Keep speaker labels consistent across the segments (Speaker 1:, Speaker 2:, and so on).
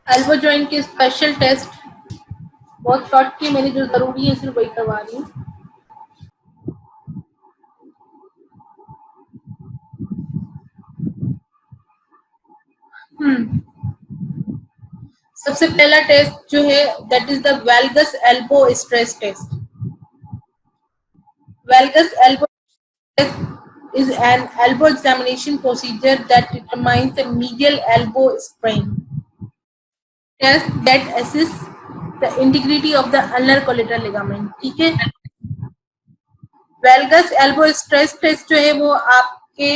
Speaker 1: Elbow joint के special test बहुत short की, मेरी जो जरूरी है सिर्फ वही करवा रही हूँ। सबसे पहला टेस्ट जो है that is the valgus elbow stress test. Valgus elbow is an elbow examination procedure that determines the medial elbow sprain. Test that assess the integrity of the ulnar collateral ligament. ठीक है, वेल्गस elbow stress test जो है वो आपके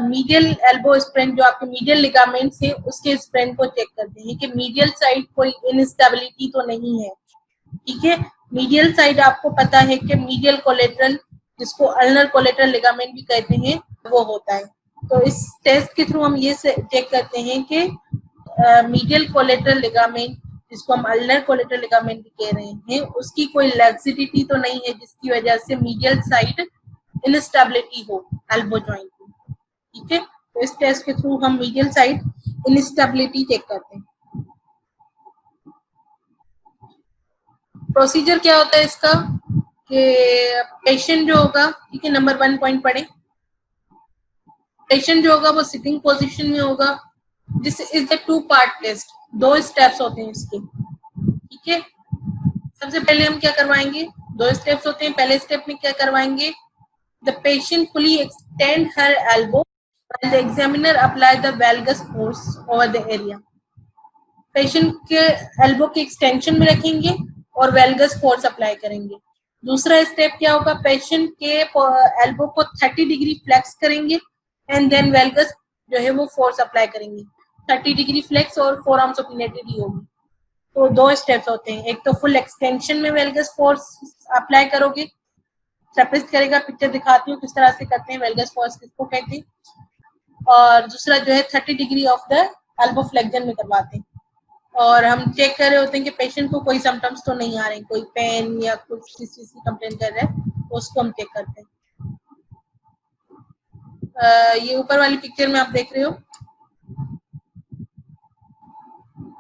Speaker 1: medial elbow sprain, जो आपके medial ligaments है उसके स्प्रेन को चेक करते हैं कि मीडियल साइड कोई इनस्टेबिलिटी तो नहीं है। ठीक है, मीडियल साइड आपको पता है कि मीडियल कोलेट्रल, जिसको अल्नर कोलेट्रल लिगामेंट भी कहते हैं, वो होता है। तो इस टेस्ट के थ्रू हम ये चेक करते हैं कि मीडियल कोलेट्रल लिगामेंट, जिसको हम अल्नर कोलेट्रल लिगामेंट भी कह रहे हैं, उसकी कोई लैक्सिडिटी तो नहीं है जिसकी वजह से मीडियल साइड इनस्टेबिलिटी हो एल्बो जॉइंट में। ठीक है, तो इस टेस्ट के थ्रू हम मीडियल साइड इनस्टेबिलिटी चेक करते हैं। प्रोसीजर क्या होता है इसका कि पेशेंट जो होगा, ठीक है, नंबर 1 पॉइंट पढ़े। पेशेंट जो होगा वो सिटिंग पोजीशन में होगा। This is the 2 part test, 2 steps होते हैं इसके। ठीक है, सबसे पहले हम क्या करवाएंगे, 2 स्टेप्स होते हैं। पहले स्टेप में क्या करवाएंगे, the patient fully extend her elbow while the examiner apply the valgus force over the area. Patient के एल्बो के एक्सटेंशन में रखेंगे और वेल्गस फोर्स अप्लाई करेंगे। दूसरा स्टेप क्या होगा, पेशेंट के एल्बो को 30 डिग्री फ्लेक्स करेंगे एंड देन वेल्गस जो है वो फोर्स अप्लाई करेंगे। 30 डिग्री फ्लेक्स और फोर आर्म सुपिनेटेड होगी। तो 2 स्टेप्स होते हैं, एक तो फुल एक्सटेंशन में वेल्गस फोर्स अप्लाई करोगे, ट्रेपेस्ट करेगा, पिक्चर दिखाती हूँ किस तरह से करते हैं, वेल्गस फोर्स किसको कहते हैं। और दूसरा जो है 30 degree of the elbow flexion में करवाते हैं। और हम चेक कर रहे होते हैं कि पेशेंट को कोई सिम्टम्स तो नहीं आ रहे, कोई पेन या कुछ किस चीज की कंप्लेन कर रहे हैं, तो उसको हम चेक करते हैं। ये ऊपर वाली पिक्चर में आप देख रहे हो,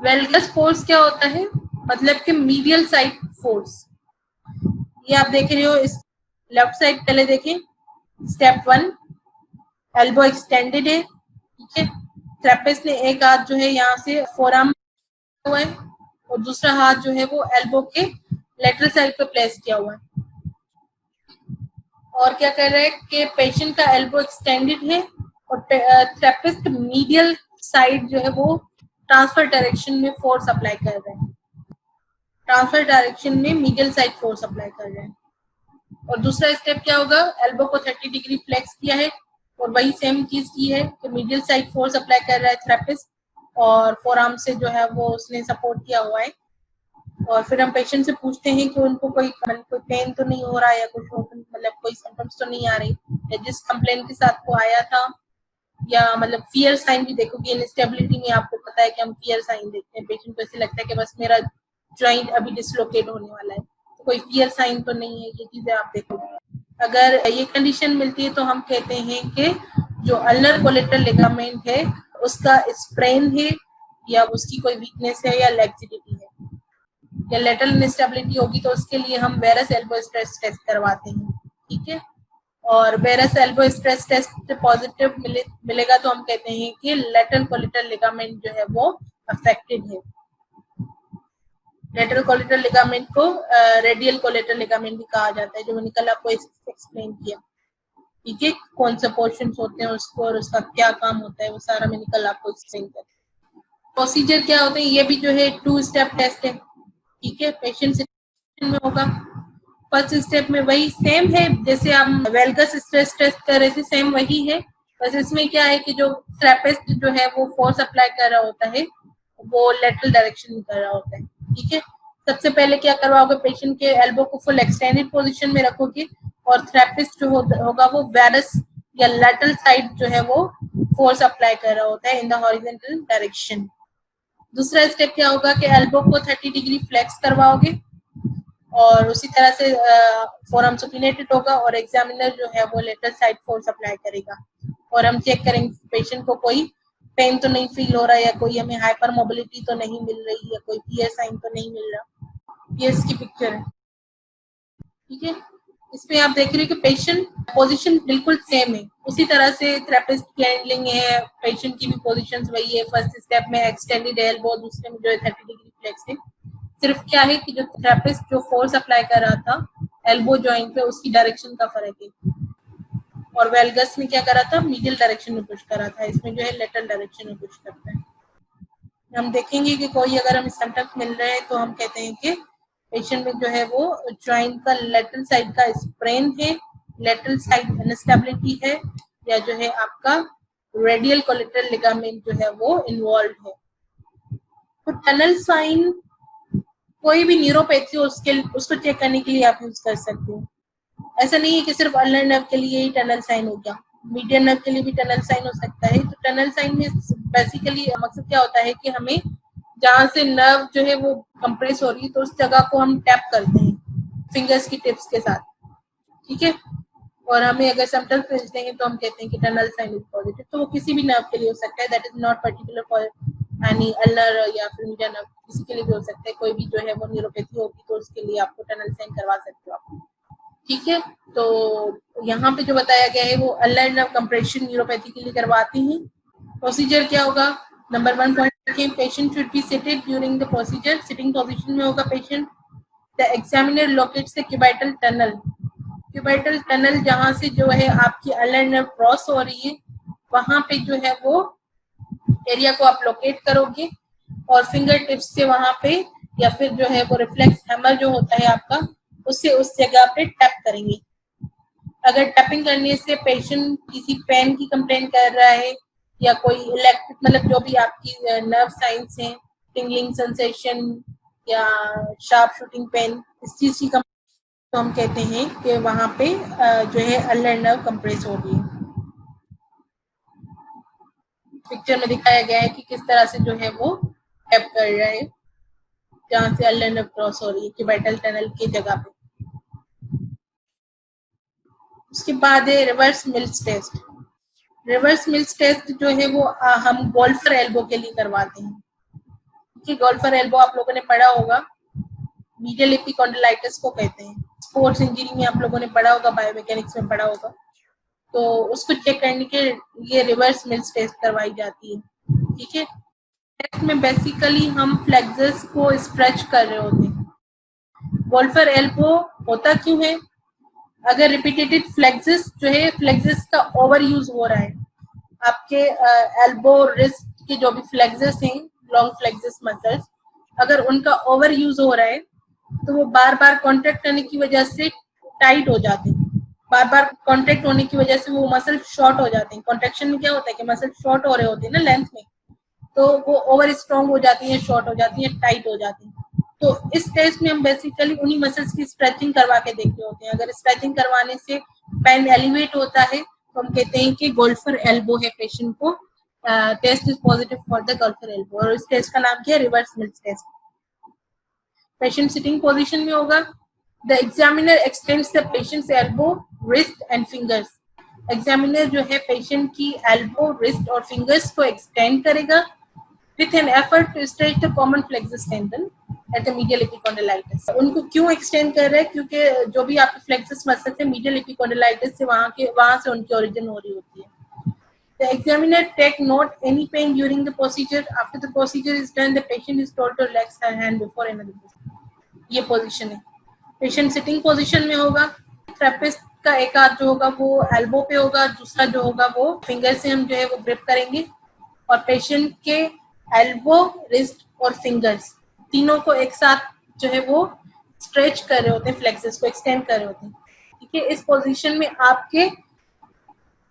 Speaker 1: वेल्गस फोर्स क्या होता है, मतलब कि मीडियल साइड फोर्स। ये आप देख रहे हो, इस लेफ्ट साइड पहले देखें। स्टेप 1, एल्बो एक्सटेंडेड है। ठीक है, थेरेपिस्ट ने एक हाथ जो है यहाँ से फोरआर्म हुआ है और दूसरा हाथ जो है वो एल्बो के लेटरल साइड पे प्लेस किया हुआ है। और क्या कर रहा है कि पेशेंट का एल्बो एक्सटेंडेड है और थेरेपिस्ट मीडियल साइड जो है वो ट्रांसफर डायरेक्शन में फोर्स अप्लाई कर रहे हैं। ट्रांसफर डायरेक्शन में मीडियल साइड फोर्स अप्लाई कर रहे हैं। और दूसरा स्टेप क्या होगा, एल्बो को 30 डिग्री फ्लेक्स किया है और वही सेम चीज की है कि मीडियल साइड फोर्स अप्लाई कर रहा है थेरेपिस्ट, और फोर आर्म से जो है वो उसने सपोर्ट किया हुआ है। और फिर हम पेशेंट से पूछते हैं कि उनको कोई पेन तो नहीं हो रहा है या कुछ मतलब कोई सिम्टम्स तो नहीं आ रही, या जिस कंप्लेन के साथ वो आया था, या मतलब फियर साइन भी देखोगे। इनस्टेबिलिटी में आपको पता है कि हम फियर साइन देखते हैं, पेशेंट को ऐसे लगता है कि बस मेरा जॉइंट अभी डिसलोकेट होने वाला है, तो कोई फियर साइन तो नहीं है, ये चीजें आप देखोगे। अगर ये कंडीशन मिलती है तो हम कहते हैं कि जो अल्नर कोलेटरल लिगामेंट है उसका स्प्रेन है, या उसकी कोई वीकनेस है या लैक्सिडिटी है, या लेटरल इनस्टेबिलिटी होगी तो उसके लिए हम वेरस एल्बो स्ट्रेस टेस्ट करवाते हैं। ठीक है, और varus elbow stress test positive मिलेगा तो हम कहते हैं कि लेटरल कोलेटरल लिगामेंट जो है वो अफेक्टेड है। लेटरल कोलेटरल लिगामेंट को रेडियल कोलेटरल लिगामेंट भी कहा जाता है, जो मैंने कल आपको एक्सप्लेन किया। ठीक है, कौन से पोर्शन होते हैं उसको और उसका क्या काम होता है, वो सारा मैंने कल आपको एक्सप्लेन किया। प्रोसीजर क्या होते हैं, ये भी जो है 2 स्टेप टेस्ट है। ठीक है, पेशेंट में होगा। फर्स्ट स्टेप में वही सेम है जैसे हम वेल्गस स्ट्रेस टेस्ट कर रहे थे, सेम वही है। बस इसमें क्या है कि जो थेरेपिस्ट जो है वो फोर्स अप्लाई कर रहा होता है, वो लेटरल डायरेक्शन में कर रहा होता है। ठीक है, सबसे पहले क्या करवाओगे, पेशेंट के एल्बो को फुल एक्सटेंडेड पोजीशन में रखोगे और थेरेपिस्ट जो होगा वो वेरस या लेटरल साइड जो है वो फोर्स अप्लाई कर रहा होता है इन द हॉरिजॉन्टल डायरेक्शन। दूसरा स्टेप क्या होगा कि एल्बो को 30 डिग्री फ्लेक्स करवाओगे और उसी तरह से फोरम सुपिनेटेड होगा और एग्जामिनर जो है वो लेटरल साइड फोर्स अप्लाई करेगा। और हम चेक करेंगे पेशेंट को कोई पेन तो नहीं फील हो रहा है, या कोई हमें हाइपर मोबिलिटी तो नहीं मिल रही, या कोई पीएस साइन तो नहीं मिल रहा। पीएस की पिक्चर है, ठीक है। इसमें आप देख रहे हो कि पेशेंट पोजीशन बिल्कुल सेम है, उसी तरह से थेरेपिस्ट की हैंडलिंग है, पेशेंट की भी पोजीशंस वही है। फर्स्ट स्टेप में एक्सटेंडेड एल्बो, दूसरे में जो है 30 डिग्री फ्लेक्स है। सिर्फ क्या है कि जो थेरेपिस्ट जो फोर्स अप्लाई कर रहा था एल्बो जॉइंट पे, उसकी डायरेक्शन का फर्क है। और वेलगस में क्या करा था, मीडियल डायरेक्शन में पुश करा था, इसमें जो है लेटरल डायरेक्शन में पुश करता है। हम देखेंगे कि कोई अगर हमें सिम्टम्स मिल रहे हैं तो हम कहते हैं कि पेशेंट में जो है वो जॉइंट का लेटरल साइड का स्प्रेन है, लेटरल साइड इनस्टेबिलिटी है, या जो है आपका रेडियल कोलेटरल लिगामेंट जो है वो इन्वॉल्व है। तो टनल साइन कोई भी न्यूरोपैथी उसको चेक करने के लिए आप यूज कर सकते हो। ऐसा नहीं है कि सिर्फ अल्नर नर्व के लिए ही टनल साइन हो गया, मीडियन नर्व के लिए भी टनल साइन हो सकता है। तो टनल साइन में बेसिकली मकसद क्या होता है कि हमें जहाँ से नर्व जो है वो कंप्रेस हो रही है तो उस जगह को हम टैप करते हैं फिंगर्स की टिप्स के साथ, ठीक है। और हमें अगर सिम्टम्स मिलते हैं तो हम कहते हैं कि टनल साइन इज पॉजिटिव। तो वो किसी भी नर्व के लिए हो सकता है, that is not particular for any ulnar या फिर मीडियन नर्व, किसी के लिए भी हो सकता है। कोई भी जो है वो न्यूरोपैथी होगी तो उसके लिए आपको टनल साइन करवा सकते हो आप, ठीक है। तो यहाँ पे जो बताया गया है वो अल्नर नर्व कंप्रेशन न्यूरोपैथी के लिए करवाते हैं। प्रोसीजर क्या होगा, नंबर 1 पॉइंट देखें, patient should be seated during the procedure, sitting position में होगा patient. The examiner locates the cubital tunnel, cubital tunnel जहाँ से जो है आपकी अल्नर नर्व क्रॉस हो रही है वहां पे जो है वो एरिया को आप लोकेट करोगे, और फिंगर टिप्स से वहां पे, या फिर जो है वो रिफ्लेक्स हैमर जो होता है आपका, उससे उस जगह पे टैप करेंगे। अगर टैपिंग करने से पेशेंट किसी पेन की कंप्लेन कर रहा है, या कोई इलेक्ट्रिक मतलब जो भी आपकी नर्व साइंस है, टिंगलिंग सेंसेशन या शार्प शूटिंग पेन, इस चीज की तो हम कहते हैं कि वहां पे जो है अल्नर नर्व कंप्रेस हो गई। पिक्चर में दिखाया गया है कि किस तरह से जो है वो टैप कर रहा है जहाँ से अल्नर नर्व क्रॉस हो रही है क्यूबाइटल टनल की जगह पे। उसके बाद है reverse Mills test. Reverse Mills test जो है वो हम गोल्फर एल्बो के लिए करवाते हैं, कि गोल्फर एल्बो आप लोगों ने पढ़ा होगा, मीडियल एपिकॉन्डिलाइटिस को कहते हैं। स्पोर्ट्स इंजरी में आप लोगों ने पढ़ा होगा, बायोमैकेनिक्स में पढ़ा होगा। तो उसको चेक करने के लिए रिवर्स मिल्स टेस्ट करवाई जाती है, ठीक है। टेस्ट में बेसिकली हम फ्लेक्सस को स्ट्रेच कर रहे होते हैं। गोल्फर एल्बो होता क्यों है, अगर रिपीटेटेड फ्लेक्सस जो है, फ्लेक्सस का ओवर यूज हो रहा है, आपके एल्बो रिस्ट के जो भी फ्लेक्सस हैं, लॉन्ग फ्लेक्सस मसल्स, अगर उनका ओवर यूज हो रहा है तो वो बार बार कॉन्ट्रैक्ट करने की वजह से टाइट हो जाते हैं। बार बार कॉन्ट्रैक्ट होने की वजह से वो मसल शॉर्ट हो जाते हैं। कॉन्ट्रैक्शन में क्या होता है कि मसल शॉर्ट हो रहे होते हैं ना लेंथ में, तो वो ओवर स्ट्रॉन्ग हो जाती है, शॉर्ट हो जाती है, टाइट हो जाती है। तो इस टेस्ट में हम बेसिकली उन्हीं मसल्स की स्ट्रेचिंग करवा के देखते होते हैं। अगर स्ट्रेचिंग करवाने से पेन एलिवेट होता है तो हम कहते हैं कि गोल्फर एल्बो है पेशेंट को, test is positive for the golfer elbow. और इस टेस्ट का नाम क्या है, reverse Mills test. Patient sitting position में होगा। The examiner extends the patient's elbow, wrist and fingers. Examiner जो है पेशेंट की एल्बो, रिस्ट और फिंगर्स को एक्सटेंड करेगा with an effort to stretch the common flexus tendon at the medial epicondylitis। उनको क्यों एक्सटेंड कर रहे हैं, क्योंकि जो भी आपके फ्लेक्सस मसल है मीडियल एपिकॉन्डिलाइटिस से वहां से उनकी ओरिजिन हो रही होती है। The examiner take note any pain during the procedure. After the procedure is done, the patient is told to relax her hand before another procedure. ये पोजीशन है। पेशेंट सिटिंग पोजीशन में होगा। थेरेपिस्ट का एक हाथ जो होगा वो एल्बो पे होगा, दूसरा जो होगा वो फिंगर से हम जो है वो ग्रिप करेंगे, और पेशेंट के एल्बो, रिस्ट और फिंगर्स तीनों को एक साथ जो है वो स्ट्रेच कर रहे होते हैं, फ्लेक्सस को एक्सटेंड कर रहे होते हैं, ठीक है। इस पोजीशन में आपके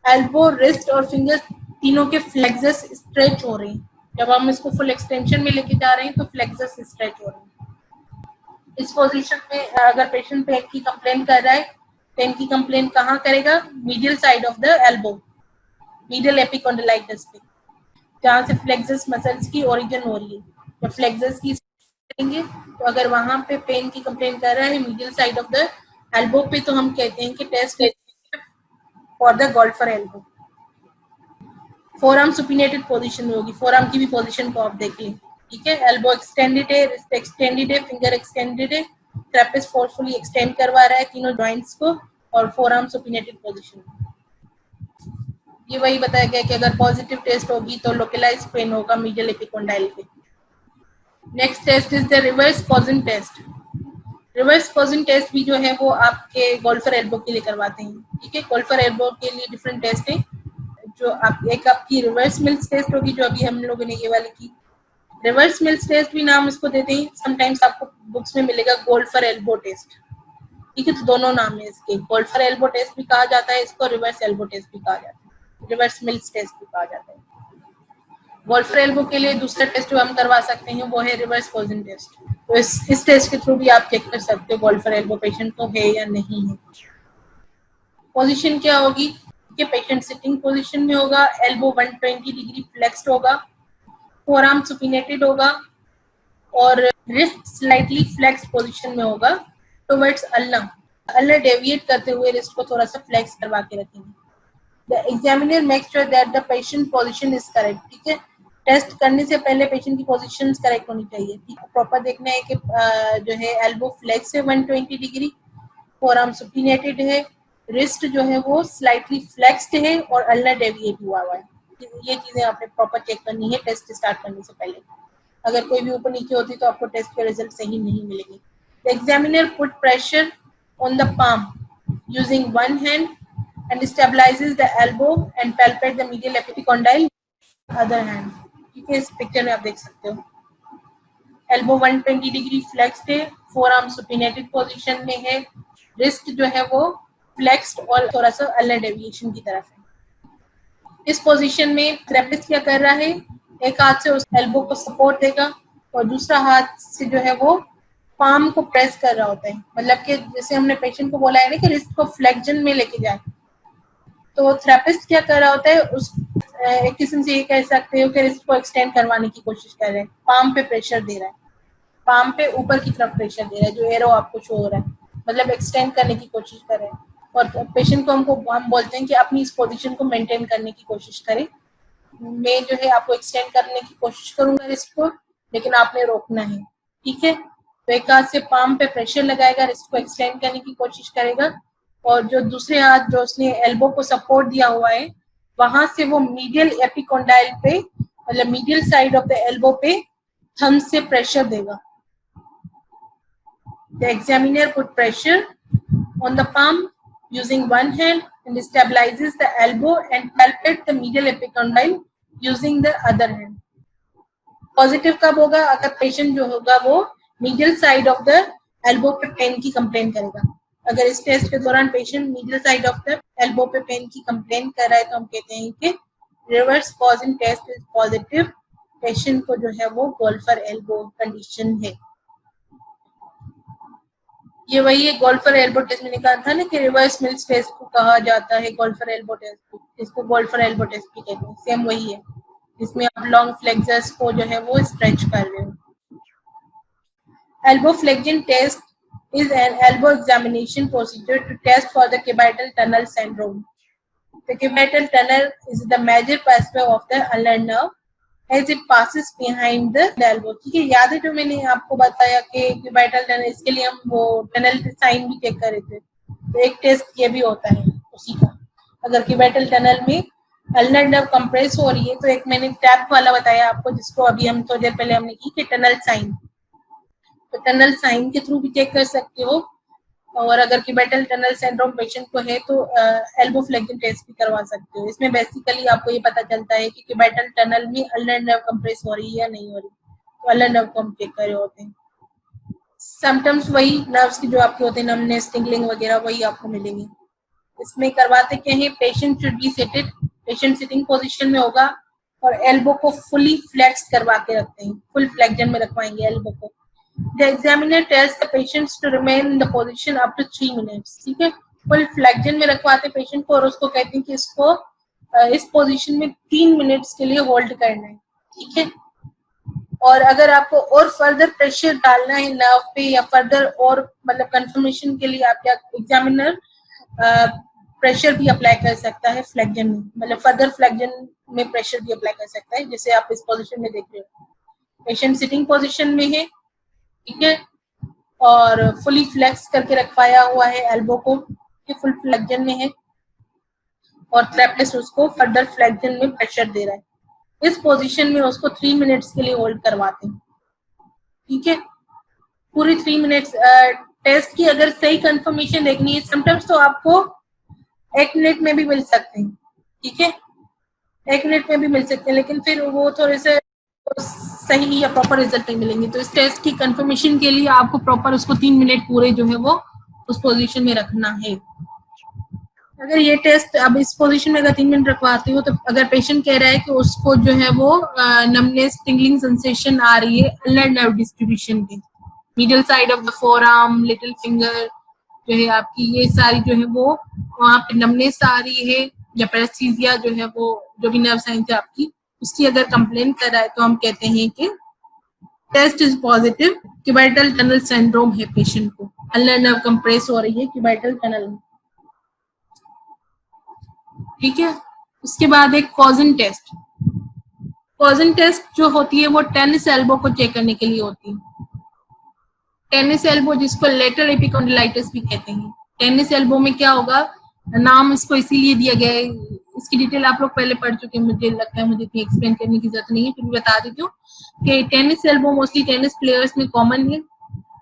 Speaker 1: एल्बो, रिस्ट और फिंगर्स तीनों के फ्लेक्सस स्ट्रेच हो रहे हैं। जब हम इसको फुल एक्सटेंशन में लेके जा रहे हैं तो फ्लेक्सस स्ट्रेच हो रहे हैं। इस पोजीशन में अगर पेशेंट पेन की कंप्लेन कर रहा है, पेन की कंप्लेन कहाँ करेगा, medial side of the elbow, medial epicondylitis पे, जहाँ से फ्लेक्सस मसल्स की ओरिजिन हो रही है। जब फ्लेक्सस की करेंगे तो अगर वहां पे पेन की कंप्लेन कर रहा है medial side of the elbow पे, तो हम कहते हैं कि test for the golfer elbow. Forearm supinated position में होगी, फोर आर्म की भी पोजीशन को आप देख लें, ठीक है। एल्बो एक्सटेंडेड है, रिस्ट एक्सटेंडेड है, फिंगर एक्सटेंडेड है, ट्रेपेज फोर्सफुली एक्सटेंड करवा रहा है तीनों जॉइंट्स को, और फोर आर्म सुपिनेटेड पोजीशन में। ये वही बताया गया कि अगर पॉजिटिव टेस्ट होगी तो लोकलाइज पेन होगा मीडियल एपिकोंडाइल पे। Next test is the reverse posing test. Reverse posing test भी जो है वो आपके गोल्फर एल्बो के लिए करवाते हैं, ठीक है। गोल्फर एल्बो के लिए डिफरेंट टेस्ट है, जो आप एक आपकी रिवर्स मिल्स टेस्ट होगी जो अभी हम लोगों ने ये वाली की। रिवर्स मिल्स टेस्ट भी नाम इसको देते हैं, समटाइम्स आपको बुक्स में मिलेगा गोल्फर एल्बो टेस्ट, ठीक है। तो दोनों नाम है इसके, गोल्फर एल्बो टेस्ट भी कहा जाता है इसको, रिवर्स एल्बो टेस्ट भी कहा जाता है, रिवर्स मिल्स टेस्ट भी कहा जाता है। गोल्फर एल्बो के लिए दूसरा टेस्ट जो हम करवा सकते हैं वो है रिवर्स पॉजिंग टेस्ट। तो इस टेस्ट के थ्रू भी आप चेक कर सकते हो गोल्फर एल्बो पेशेंट को है या नहीं है। पोजीशन क्या होगी कि पेशेंट सिटिंग पोजीशन में होगा, एल्बो 120 डिग्री फ्लेक्स्ड होगा, फोरआर्म सुपिनेटेड होगा और रिस्ट स्लाइटली फ्लेक्स्ड पोजीशन में होगा टुवर्ड्स अल्ना डेविएट करते हुए रिस्ट को थोड़ा सा फ्लेक्स करवा के रखेंगे। The examiner makes sure that the patient position is correct, ठीक है। टेस्ट करने से पहले पेशेंट की पोजीशन करेक्ट होनी चाहिए, ठीक है। प्रॉपर देखना है कि जो है एल्बो फ्लेक्स है 120 डिग्री, फोरआर्म सुपिनेटेड है, रिस्ट जो है वो स्लाइटली फ्लेक्स्ड है और अल्नर डेविएट हुआ है। ये चीजें आपने प्रॉपर चेक करनी है टेस्ट स्टार्ट करने से पहले। अगर कोई भी ऊपर नीचे होती तो आपको टेस्ट के रिजल्ट सही नहीं मिलेंगे। The examiner put pressure on the palm using one hand and stabilizes the elbow and palpate the medial epicondyle other hand, ठीक है। इस पिक्चर में आप देख सकते हो एल्बो 120 डिग्री फ्लेक्स्ड है, फोरआर्म सुपिनेटेड पोजीशन में है, रिस्ट जो है वो फ्लेक्स्ड और थोड़ा सा अल्नर डेविएशन की तरफ है। इस पोजीशन में थेरेपिस्ट क्या कर रहा है, एक हाथ से उस एल्बो को सपोर्ट देगा और दूसरा हाथ से जो है वो पाम को प्रेस कर रहा होता है, मतलब कि जैसे हमने पेशेंट को बोला है ना कि रिस्ट को फ्लेक्जन में लेके जाए, तो थेरेपिस्ट क्या कर रहा होता है, उस एक किस्म से ये कह सकते हो कि रिस्ट को एक्सटेंड करवाने की कोशिश कर रहे हैं, पाम पे प्रेशर दे रहा है, पाम पे ऊपर की तरफ प्रेशर दे रहा है, जो एरो आपको शो हो रहा है, मतलब एक्सटेंड करने की कोशिश कर रहे हैं। और पेशेंट को हम बोलते हैं कि अपनी इस पोजीशन को मेंटेन करने की कोशिश करें, मैं जो है आपको एक्सटेंड करने की कोशिश करूंगा रिस्ट को, लेकिन आपने रोकना है, ठीक है। तो एक हाथ से पाम पे प्रेशर लगाएगा, रिस्ट को एक्सटेंड करने की कोशिश करेगा, और जो दूसरे हाथ जो उसने एल्बो को सपोर्ट दिया हुआ है वहां से वो मीडियल एपिकोंडाइल पे, मतलब medial side of the elbow पे थंब से प्रेशर देगा। The examiner put pressure on the palm using one hand and stabilizes the elbow and palpates the medial epicondyle using the other hand. Positive कब होगा, अगर patient जो होगा वो medial side of the elbow पे pain की complain करेगा। अगर इस टेस्ट के दौरान patient medial side of the elbow पे पेन की कंप्लेन कर रहा है तो हम कहते हैं कि reverse posing test is positive, patient को जो है वो गोल्फर एल्बो कंडीशन है। ये वही है गोल्फर एल्बो टेस्ट, मैंने कहा था ना कि रिवर्स मिल्स टेस्ट को कहा जाता है गोल्फर एल्बो टेस्ट, इसको गोल्फर एल्बो टेस्ट भी कहते हैं, सेम वही है, इसमें आप लॉन्ग फ्लेक्सर्स को जो है वो स्ट्रेच कर रहे हो। Elbow flexion test is an elbow examination procedure to test for the cubital tunnel syndrome. The cubital tunnel is the major passageway of the ulnar nerve as it passes behind the elbow. ठीक है, याद है जो मैंने आपको बताया कि cubital tunnel, इसके लिए हम वो टनल साइन भी चेक कर रहे थे, तो एक टेस्ट ये भी होता है उसी का। अगर cubital tunnel में अल्नर नर्व कंप्रेस हो रही है तो एक मैंने टैप वाला बताया आपको, जिसको अभी हम थोड़ी देर पहले हमने की कि टनल साइन, तो टनल साइन के थ्रू भी चेक कर सकते हो। और अगर क्यूबिटल टनल सिंड्रोम पेशेंट को है तो एल्बो फ्लेक्शन टेस्ट भी करवा सकते हो। इसमें बेसिकली आपको ये पता चलता है कि क्यूबिटल टनल में अल्नर नर्व कंप्रेस हो रही है या नहीं हो रही, तो अल्नर नर्व को हम चेक कर रहे होते हैं। सिम्टम्स वही नर्व्स की जो आपके होते हैं, नमनेस, टिंगलिंग वगैरह, वही आपको मिलेंगे। इसमें करवाते क्या है, patient should be seated, patient sitting position में होगा और एल्बो को फुली फ्लेक्स करवा के रखते हैं, फुल फ्लेक्शन में रखवाएंगे एल्बो को। The examiner tells the patients to remain in the position up to 3 minutes. ठीक है, फुल फ्लेक्शन में रखवाते पेशेंट को और उसको कहते हैं कि इसको इस पोजीशन में 3 मिनट्स के लिए होल्ड करना है, ठीक है। और अगर आपको और फर्दर प्रेशर डालना है नर्व पे या फर्दर और मतलब कंफर्मेशन के लिए आप क्या एग्जामिनर प्रेशर भी अप्लाई कर सकता है फ्लेक्जन में, मतलब फर्दर फ्लेक्जन में प्रेशर भी अप्लाई कर सकता है, जैसे आप इस पोजीशन में देख रहे हो। पेशेंट सिटिंग पोजीशन में है, ठीक है, और फुली फ्लेक्स करके रखवाया हुआ है एल्बो को, ये फुल फ्लेक्जन में है, और थेरेपिस्ट उसको फर्दर फ्लेक्जन में प्रेशर दे रहा है। इस पोजीशन में उसको 3 मिनट्स के लिए होल्ड करवाते हैं, ठीक है, पूरी 3 मिनट्स। टेस्ट की अगर सही कंफर्मेशन देखनी है, समटाइम्स तो आपको 1 मिनट में भी मिल सकते हैं, ठीक है, 1 मिनट में भी मिल सकते हैं, लेकिन फिर वो थोड़े से सही या प्रॉपर रिजल्ट नहीं मिलेंगे। तो इस टेस्ट की कंफर्मेशन के लिए आपको प्रॉपर उसको 3 मिनट पूरे जो है वो उस पोजीशन में रखना है। अगर ये टेस्ट अब इस पोजीशन में अगर 3 मिनट रखवाती हो, तो अगर पेशेंट कह रहा है कि उसको जो है वो नमनेस टिंगलिंग सेंसेशन आ रही है अल्नर नर्व डिस्ट्रीब्यूशन पे, middle side of the forearm, little finger जो है आपकी, ये सारी जो है वो वहाँ पे नमनेस आ रही है, या पैरेस्थीसिया जो है वो जो भी नर्व साइंस है आपकी, उसकी अगर कंप्लेन कर रहा है, तो हम कहते हैं कि test is positive, cubital tunnel syndrome है पेशेंट को, अल्नर नर्व कंप्रेस हो रही है क्यूबाइटल टनल में, ठीक है। उसके बाद एक कॉजन टेस्ट। कॉजन टेस्ट जो होती है वो टेनिस एल्बो को चेक करने के लिए होती है। टेनिस एल्बो जिसको लेटरल एपिकॉन्डिलाइटिस भी कहते हैं। टेनिस एल्बो में क्या होगा, नाम इसको इसीलिए दिया गया है, इसकी डिटेल आप लोग पहले पढ़ चुके हैं, मुझे लगता है मुझे इतनी एक्सप्लेन करने की जरूरत नहीं है, फिर भी बता देती हूँ कि tennis elbow mostly tennis players में कॉमन है।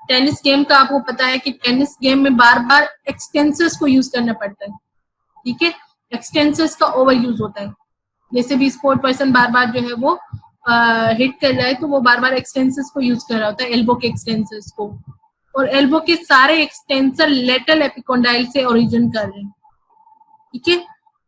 Speaker 1: टेनिस गेम का आपको पता है कि टेनिस गेम में बार बार एक्सटेंसर्स को यूज करना पड़ता है, ठीक है, एक्सटेंसर्स का ओवर यूज होता है। जैसे भी स्पोर्ट पर्सन बार बार जो है वो हिट कर रहा है, तो वो बार बार एक्सटेंसर्स को यूज कर रहा होता है, एल्बो के एक्सटेंसर्स को, और एल्बो के सारे एक्सटेंसर लेटरल एपिकोंडाइल से ओरिजिन कर रहे हैं, ठीक है।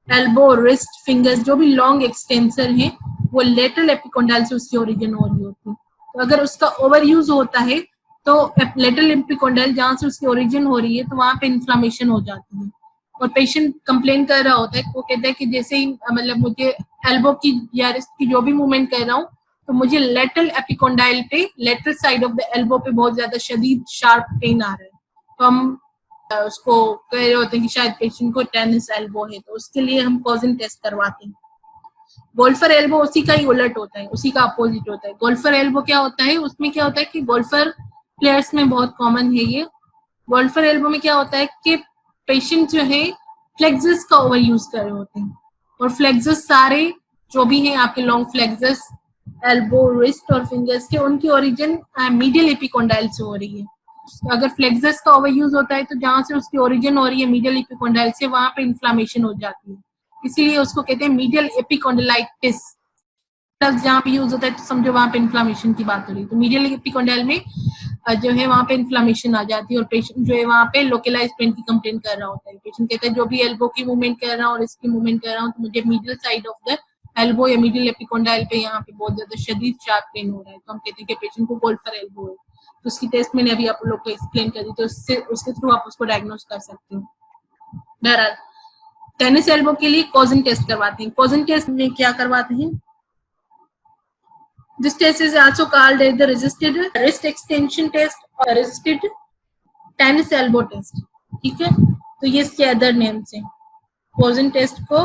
Speaker 1: एल्बो, रिस्ट, फिंगर्स जो भी लॉन्ग एक्सटेंसर हैं वो लेटरल एपिकोंडाइल से उसकी ओरिजिन हो रही होती है। तो अगर उसका ओवर यूज होता है तो लेटरल एपिकोंडाइल जहां से उसकी ओरिजिन हो रही है तो वहां पे इन्फ्लामेशन हो जाती है, और पेशेंट कंप्लेन कर रहा होता है, वो कहता है कि जैसे ही मतलब मुझे एल्बो की या रिस्ट की जो भी मूवमेंट कर रहा हूँ, तो मुझे लेटरल एपिकोंडाइल पे, lateral side of the elbow पे बहुत ज्यादा शदीद शार्प पेन आ रहा है। तो हम उसको कह रहे होते हैं कि शायद पेशेंट को टेनिस एल्बो है, तो उसके लिए हम कॉजन टेस्ट करवाते हैं। गोल्फर एल्बो उसी का ही उलट होता है, उसी का अपोजिट होता है। गोल्फर एल्बो क्या होता है, उसमें क्या होता है कि गोल्फर प्लेयर्स में बहुत कॉमन है ये। गोल्फर एल्बो में क्या होता है कि पेशेंट जो है फ्लेक्सस का ओवर यूज कर रहे होते हैं, और फ्लेक्सस सारे जो भी हैं आपके लॉन्ग फ्लेक्सस, एल्बो, रिस्ट और फिंगर्स के, उनकी ओरिजिन मीडियल एपिकोंडाइल से हो रही है। तो अगर फ्लेक्सस का ओवर यूज होता है तो जहां से उसकी ओरिजिन हो रही है मीडियल एपिकोंडाइल से, वहां पे इन्फ्लामेशन हो जाती है, इसीलिए उसको कहते हैं मीडियल एपिकोंडाइलाइटिस। जहाँ पे यूज होता है तो समझो वहां पे इन्फ्लामेशन की बात हो रही है। तो मीडियल एपिकोंडाइल में जो है वहां पे इन्फ्लामेशन आ जाती है, और पेशेंट जो है वहां पे लोकलाइज पेन की कंप्लेन कर रहा होता है। पेशेंट कहता है जो भी एल्बो की मूवमेंट कर रहा हूँ और इसकी मूवमेंट कर रहा हूँ, तो मुझे medial side of the elbow या मीडियल एपिकोंडाइल पे यहाँ पे बहुत ज्यादा शदीद शार्प पेन हो रहा है। तो हम कहते हैं कि पेशेंट को गोल्फर एल्बो है। तो उसकी टेस्ट मैंने अभी आप लोग को एक्सप्लेन कर दी, तो उसके थ्रू आप उसको डायग्नोज कर सकते हो। बहरहाल टेनिस एल्बो के लिए कॉजन टेस्ट करवाते हैं। कॉजन टेस्ट में क्या करवाते हैं, this test is also called as the resisted wrist extension test or resisted tennis elbow test, ठीक है। तो ये इसके अदर नेम्स हैं। कॉजन टेस्ट को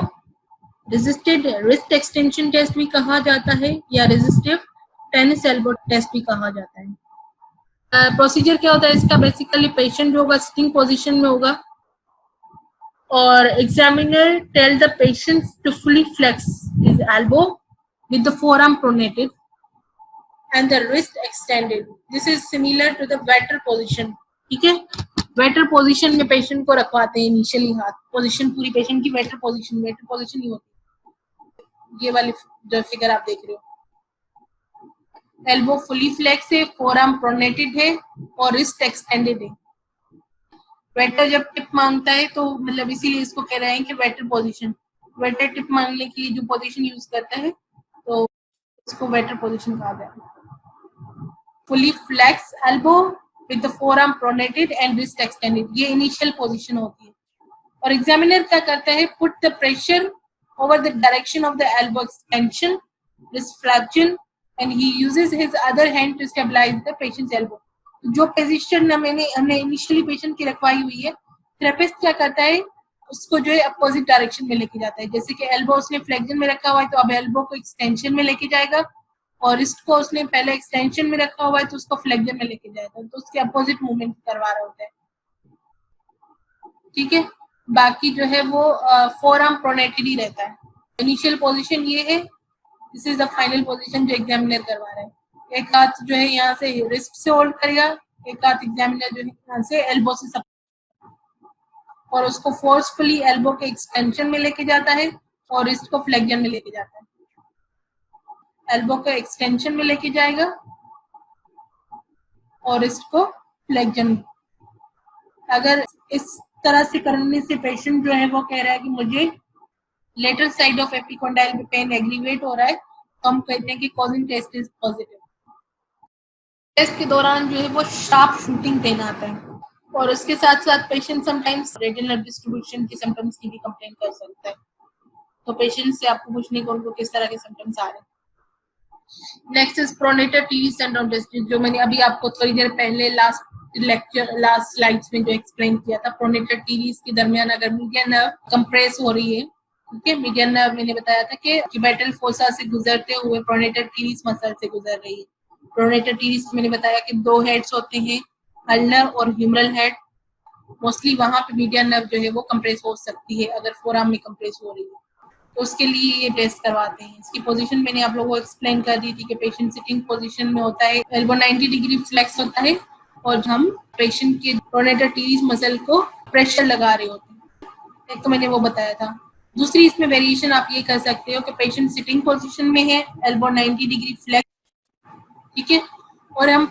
Speaker 1: रेजिस्टेड रिस्ट एक्सटेंशन टेस्ट भी कहा जाता है, या रेजिस्टिव टेनिस एल्बो टेस्ट भी कहा जाता है। प्रोसीजर क्या होता है इसका, बेसिकली पेशेंट जो होगा सिटिंग पोजीशन में होगा, और examiner tell the patient to fully flex his elbow with the forearm pronated and the wrist extended. This is similar to the wetter position, ठीक है। वेटर पोजीशन में पेशेंट को रखवाते हैं इनिशियली, हाथ पोजीशन पूरी पेशेंट की वेटर पोजीशन ही होती है। ये वाली जो फिगर आप देख रहे हो, एल्बो फुली फ्लेक्स है, फोरआर्म प्रोनेटेड है और रिस्ट एक्सटेंडेड है। वेटर जब टिप मांगता है तो मतलब इसीलिए इसको कह रहे हैं कि वेटर पोजीशन, वेटर टिप मांगने के लिए जो पोजीशन यूज करता है तो इसको वेटर पोजीशन कहा जाता है। Fully flex elbow with the forearm pronated and wrist extended, ये इनिशियल पोजीशन होती है। और एग्जामिनर क्या करता है, put the pressure over the direction of the elbow extension, wrist flexion, and he uses his other hand to stabilize the patient's elbow. जो position हमने initially patient की रखवाई हुई है, थेरेपिस्ट क्या करता है, उसको जो है अपोजिट डायरेक्शन में लेके जाता है। जैसे कि एल्बो उसने फ्लेक्शन में रखा हुआ है तो अब एल्बो को एक्सटेंशन में लेके जाएगा, और रिस्ट को उसने पहले एक्सटेंशन में रखा हुआ है तो उसको फ्लेक्शन में लेके जाएगा, तो उसके अपोजिट मूवमेंट करवा रहा होता है। ठीक है, बाकी जो है वो फोर आर्म प्रोनेटेड रहता है। इनिशियल पोजीशन ये है, this is the final position जो एग्जामिनर करवा रहा है। एक हाथ जो है यहाँ से रिस्ट से होल्ड करेगा, एक हाथ एग्जामिनर जो है यहाँ से एल्बो से और उसको फोर्सफुली एल्बो के एक्सटेंशन में लेके जाता है और रिस्ट को फ्लेक्शन में लेके जाता है। एल्बो को एक्सटेंशन में लेके जाएगा और रिस्ट को फ्लेक्शन में। अगर इस तरह से करने से पेशेंट जो है वो कह रहा है कि मुझे लेटरल साइड ऑफ एपिकोंडाइल में पेन एग्रीवेट हो रहा है, तो हम कहते हैं कि Cozen's test is positive. Test के दौरान जो है वो शार्प शूटिंग पेन आता है, और उसके साथ साथ पेशेंट समटाइम्स रेटिनल डिस्ट्रीब्यूशन की सिम्टम्स की भी कंप्लेन कर सकता है। तो पेशेंट से आपको पूछने को उनको किस तरह के सिम्टम्स आ रहे हैं। Next is pronator TV syndrome test, जो मैंने अभी आपको थोड़ी देर पहले लास्ट स्लाइड्स में जो एक्सप्लेन किया था। प्रोनेटर टीवी के दरमियान अगर मीडियन नर्व कंप्रेस हो रही है, ठीक है, मीडियन नर्व मैंने बताया था कि क्यूबिटल फोसा से गुजरते हुए प्रोनेटर टीरीज मसल से गुजर रही है। प्रोनेटर टीरीज मैंने बताया कि दो हेड्स होते हैं, अल्नर और ह्यूमरल हेड। मोस्टली वहां पे मीडियन नर्व जो है वो कंप्रेस हो सकती है अगर फोरआर्म में कंप्रेस हो रही है, तो उसके लिए ये टेस्ट करवाते हैं। इसकी पोजीशन मैंने आप लोगों को एक्सप्लेन कर दी थी कि पेशेंट सिटिंग पोजीशन में होता है, एल्बो 90 डिग्री फ्लेक्स होता है और हम पेशेंट के प्रोनेटर टीरीज मसल को प्रेशर लगा रहे होते हैं। एक तो मैंने वो बताया था। दूसरी इसमें वेरिएशन आप ये कर सकते हो कि पेशेंट सिटिंग पोजीशन में है, एल्बो 90 डिग्री फ्लेक्स, ठीक है, और हम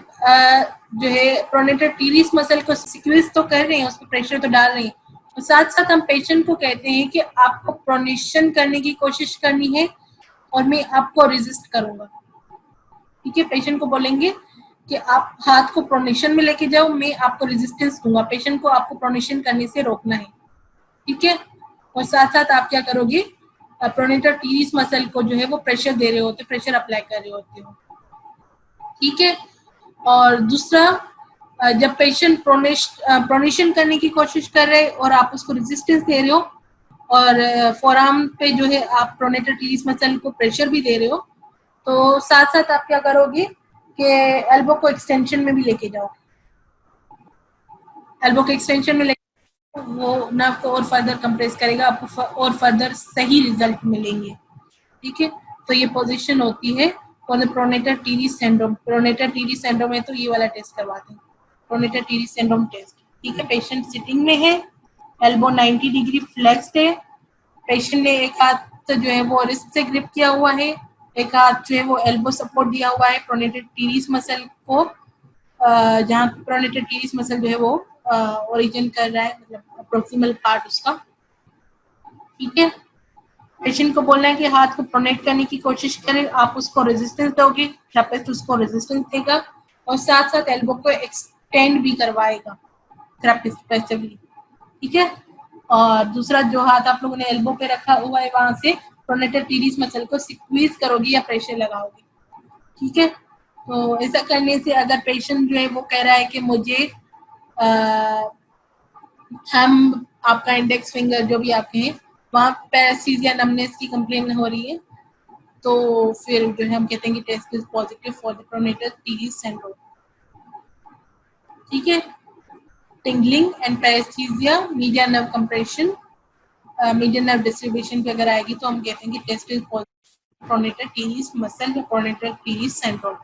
Speaker 1: जो है प्रोनेटर टीरीज मसल को सिक्वेंस तो कर रहे हैं, उस पर प्रेशर तो डाल रहे हैं, और साथ साथ हम पेशेंट को कहते हैं कि आपको प्रोनेशन करने की कोशिश करनी है और मैं आपको रेजिस्ट करूंगा। ठीक है, पेशेंट को बोलेंगे कि आप हाथ को प्रोनेशन में लेके जाओ, मैं आपको रेजिस्टेंस दूंगा। पेशेंट को आपको प्रोनेशन करने से रोकना है, ठीक है, और साथ साथ आप क्या करोगे, प्रोनेटर टीरीज मसल को जो है वो प्रेशर दे रहे होते, प्रेशर अप्लाई कर रहे होते हो, ठीक है। और दूसरा, जब पेशेंट प्रोनेशन करने की कोशिश कर रहे हैं और आप उसको रेजिस्टेंस दे रहे हो और फोरआर्म पे जो है आप प्रोनेटर टीरीज मसल को प्रेशर भी दे रहे हो, तो साथ साथ आप क्या करोगे कि एल्बो को एक्सटेंशन में भी लेके जाओ। एल्बो को एक्सटेंशन में लेके वो नर्व को और फर्दर कंप्रेस करेगा, आपको और फर्दर सही रिजल्ट मिलेंगे, ठीक है। तो ये पोजीशन होती है for the pronator teres syndrome. Pronator teres syndrome है तो ये वाला टेस्ट करवाते हैं, प्रोनेटर टीरीज सिंड्रोम टेस्ट, ठीक है। पेशेंट सिटिंग में है, एल्बो 90 डिग्री फ्लेक्स्ड है, पेशेंट ने एक हाथ जो है वो रिस्ट से ग्रिप किया हुआ है, एक हाथ जो है वो एल्बो सपोर्ट दिया हुआ है प्रोनेटर टीरीज मसल को, जहाँ प्रोनेटर टीरीज मसल जो है वो ओरिजिन कर रहा है, मतलब प्रोक्सिमल पार्ट उसका, ठीक है। पेशेंट को बोलना है कि हाथ को प्रोनेट करने की कोशिश करें, आप उसको रेजिस्टेंस दोगे, थेरेपिस्ट उसको रेजिस्टेंस देगा और साथ साथ एल्बो को एक्सटेंड भी करवाएगा थेरेपिस्ट पैसिवली, ठीक है। और दूसरा जो हाथ आप लोगों ने एल्बो पे रखा हुआ है वहां से प्रोनेटर टीरीज मसल को स्क्वीज करोगे या प्रेशर लगाओगे, ठीक है। तो ऐसा करने से अगर पेशेंट जो है वो कह रहा है कि मुझे हम आपका इंडेक्स फिंगर जो भी आपके हैं वहाँ पैरास्थीसिया नमनेस की कंप्लेन हो रही है, तो फिर जो है हम कहते हैं कि test is positive for the pronator teres syndrome, ठीक है। Tingling and paresthesia, median nerve compression, median nerve distribution पे अगर आएगी तो हम कहते हैं कि test is positive pronator teres muscle या प्रोनेटर टीरीज सिंड्रोम।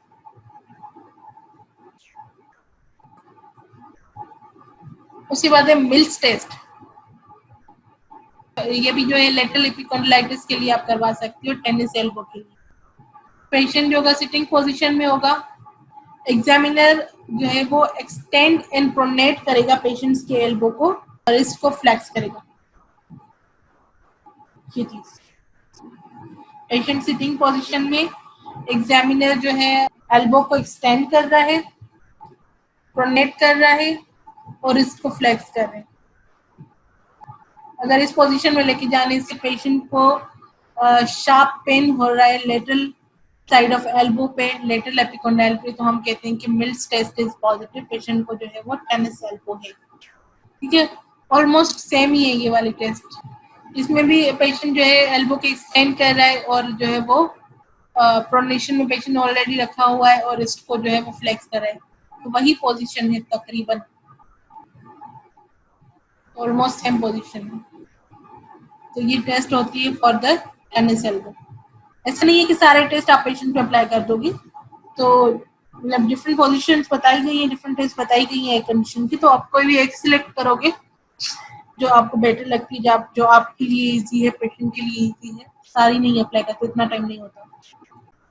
Speaker 1: उसके बाद है मिल्स टेस्ट, ये भी जो है लेटरल एपिकोंडाइलिटिस के लिए आप करवा सकते हो, टेनिस एल्बो के लिए। पेशेंट जो होगा सिटिंग पोजीशन में होगा, एग्जामिनर जो है वो एक्सटेंड एंड प्रोनेट करेगा पेशेंट्स के एल्बो को और इसको फ्लेक्स करेगा, ये चीज। पेशेंट सिटिंग पोजीशन में एग्जामिनर जो है एल्बो को एक्सटेंड कर रहा है, प्रोनेट कर रहा है और इसको फ्लेक्स कर रहे हैं। अगर इस पोजीशन में लेके जाने से पेशेंट को शार्प पेन हो रहा है लेटरल साइड ऑफ एल्बो पे, लेटरल एपिकोंडाइल पे, तो हम कहते हैं कि Mills test is positive, patient को जो है वो टेनिस एल्बो है, ठीक है। ऑलमोस्ट सेम ही है ये वाली टेस्ट। इसमें भी पेशेंट जो है एल्बो के एक्सटेंड कर रहा है और जो है वो प्रोनेशन में पेशेंट ऑलरेडी रखा हुआ है और इसको जो है वो फ्लेक्स कर रहा है, तो वही पोजीशन है तकरीबन, ऑलमोस्ट सेम पोजीशन है। तो ये टेस्ट होती है फॉर द टेनिस एल्बो। ऐसा नहीं है कि सारे टेस्ट आप पेशेंट पे अप्लाई कर दोगे, तो मतलब डिफरेंट पोजीशंस बताई गई हैं, डिफरेंट टेस्ट बताई गई हैं एक कंडीशन की, तो आप कोई भी एक सिलेक्ट करोगे जो आपको बेटर लगती है, जो आपके लिए इजी है, पेशेंट के लिए इजी है। सारी नहीं अप्लाई करते, इतना टाइम नहीं होता।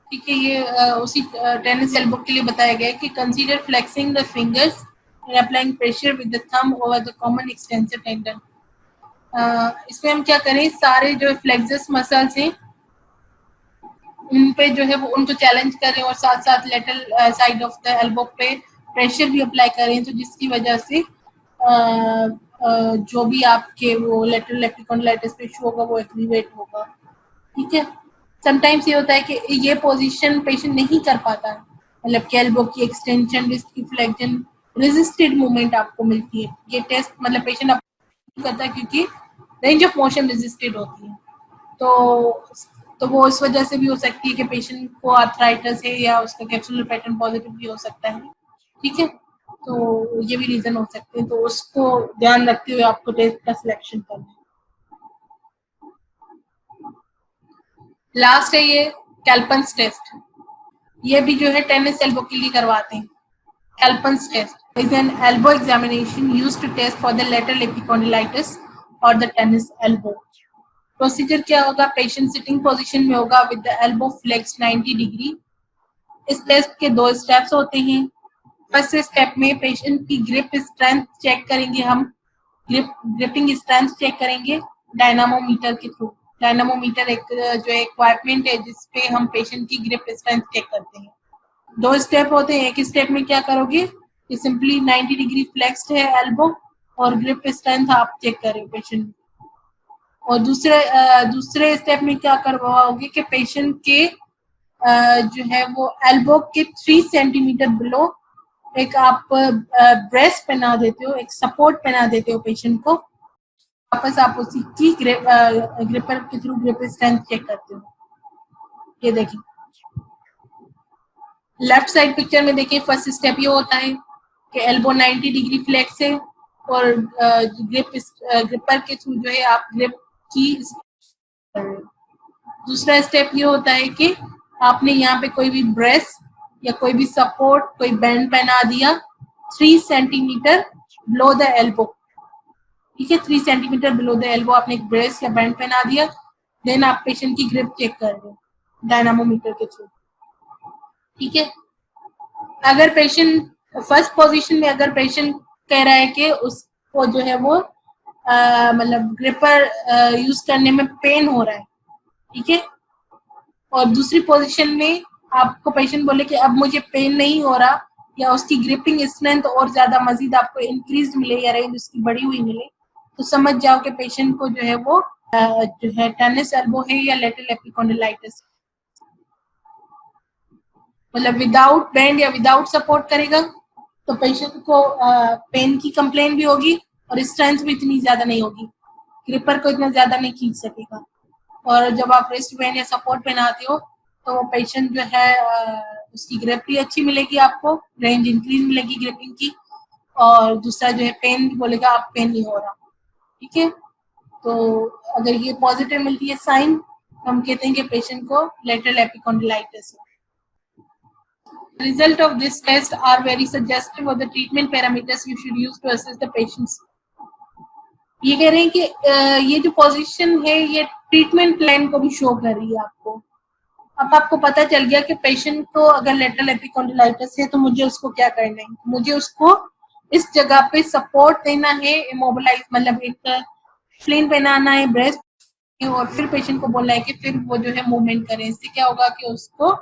Speaker 1: ठीक है, ये उसी टेनिस एल्बो के लिए बताया गया है कि consider flexing the fingers and applying pressure with the thumb over the common extensor tendon. इसमें हम क्या करें, सारे जो फ्लेक्सस मसल्स हैं उन पे जो है वो उनको चैलेंज करें और साथ साथ lateral side of the elbow पे प्रेशर भी अप्लाई करें, तो जिसकी वजह से जो भी आपके वो लेटरल एपिकॉन्डिलाइटिस पे इशू होगा वो एक्टिवेट होगा। ठीक है, समटाइम्स ये होता है कि ये पोजीशन पेशेंट नहीं कर पाता है, मतलब कि एल्बो की एक्सटेंशन, रिस्ट की फ्लेक्शन, रेजिस्टेड मूवमेंट आपको मिलती है। ये टेस्ट मतलब पेशेंट करता है क्योंकि रेंज ऑफ मोशन रेजिस्टेड होती है, तो वो इस वजह से भी हो सकती है कि पेशेंट को आर्थराइटिस है या उसका कैप्सुलर पैटर्न पॉजिटिव भी हो सकता है। ठीक है, तो ये भी रीजन हो सकते हैं, तो उसको ध्यान रखते हुए आपको टेस्ट का सिलेक्शन करना है। लास्ट है ये कैल्पन्स टेस्ट, ये भी जो है टेनिस एल्बो के लिए करवाते हैं। Calpen's test is an elbow examination used to test for the lateral epicondylitis और द टेनिस एल्बो। प्रोसीजर क्या होगा, पेशेंट सिटिंग पोजीशन में होगा with the elbow flex 90 degree. इस टेस्ट के 2 स्टेप्स होते हैं। फर्स्ट स्टेप में पेशेंट की ग्रिप स्ट्रेंथ चेक करेंगे, हम ग्रिपिंग स्ट्रेंथ चेक करेंगे डायनामोमीटर के थ्रू। डायनामोमीटर एक जो इक्विपमेंट है जिसपे हम पेशेंट की ग्रिप स्ट्रेंथ चेक करते हैं। 2 स्टेप होते हैं। एक स्टेप में क्या करोगे कि सिंपली 90 डिग्री फ्लेक्स्ड है एल्बो और ग्रिप स्ट्रेंथ आप चेक करें पेशेंट, और दूसरे स्टेप में क्या करवाओगे कि पेशेंट के जो है वो एल्बो के 3 सेंटीमीटर बिलो एक आप ब्रेस्ट पहना देते हो, एक सपोर्ट पहना देते हो पेशेंट को, वापस आप उसी की ग्रिपर के थ्रू ग्रिप स्ट्रेंथ चेक करते हो। ये देखिए लेफ्ट साइड पिक्चर में देखिए, फर्स्ट स्टेप ये होता है कि एल्बो 90 डिग्री फ्लेक्स है और ग्रिपर के थ्रू जो है आप ग्रिप की। दूसरा स्टेप ये होता है कि आपने यहाँ पे कोई भी ब्रेस या कोई भी सपोर्ट, कोई बैंड पहना दिया 3 सेंटीमीटर बिलो द एल्बो। ठीक है, 3 सेंटीमीटर बिलो द एल्बो आपने एक ब्रेस या बैंड पहना दिया, देन आप पेशेंट की ग्रिप चेक कर रहे हो डायनामोमीटर के थ्रू। ठीक है, अगर पेशेंट फर्स्ट पोजीशन में अगर पेशेंट कह रहा है कि उसको जो है वो मतलब ग्रिपर यूज करने में पेन हो रहा है, ठीक है, और दूसरी पोजीशन में आपको पेशेंट बोले कि अब मुझे पेन नहीं हो रहा, या उसकी ग्रिपिंग स्ट्रेंथ और ज्यादा मजीद आपको इंक्रीज मिले या रेंज उसकी बढ़ी हुई मिले, तो समझ जाओ कि पेशेंट को जो है वो जो है टेनिस एल्बो है या लेटरल एपिकॉन्डिलाइटिस। मतलब विदाउट बैंड या विदाउट सपोर्ट करेगा तो पेशेंट को पेन की कंप्लेन भी होगी और स्ट्रेंथ भी इतनी ज्यादा नहीं होगी, ग्रिपर को इतना ज्यादा नहीं खींच सकेगा। और जब आप रिस्ट बैंड या सपोर्ट पहनाते हो तो पेशेंट जो है उसकी ग्रिप भी अच्छी मिलेगी, आपको रेंज इंक्रीज मिलेगी ग्रिपिंग की, और दूसरा जो है पेन बोलेगा आप पेन नहीं हो रहा। ठीक है, तो अगर ये पॉजिटिव मिलती है साइन, हम कहते हैं कि पेशेंट को लेटरल एपिकॉन्डिलाइटिस है। Result of this test are very suggestive of the treatment parameters you should use to assess the patients. ये कह रहे हैं कि ये जो पोजीशन है ये ट्रीटमेंट प्लान को भी शो कर रही है आपको। अब आपको पता चल गया कि पेशेंट को अगर लेटरल एपिकॉन्डिलाइटिस है तो मुझे उसको क्या करना है, मुझे उसको इस जगह पे सपोर्ट देना है, इमोबिलाइज मतलब एक स्प्लिन पहनाना है ब्रेस्ट, और फिर पेशेंट को बोलना है कि फिर वो जो है मूवमेंट करें। इससे क्या होगा कि उसको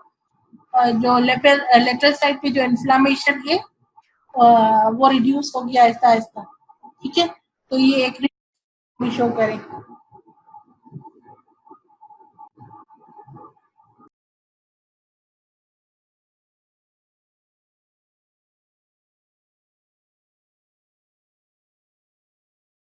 Speaker 1: जो लेटरल साइड पे जो इन्फ्लामेशन है वो रिड्यूस हो गया आहिस्ता आहिस्ता। ठीक है, तो ये एक शो करें।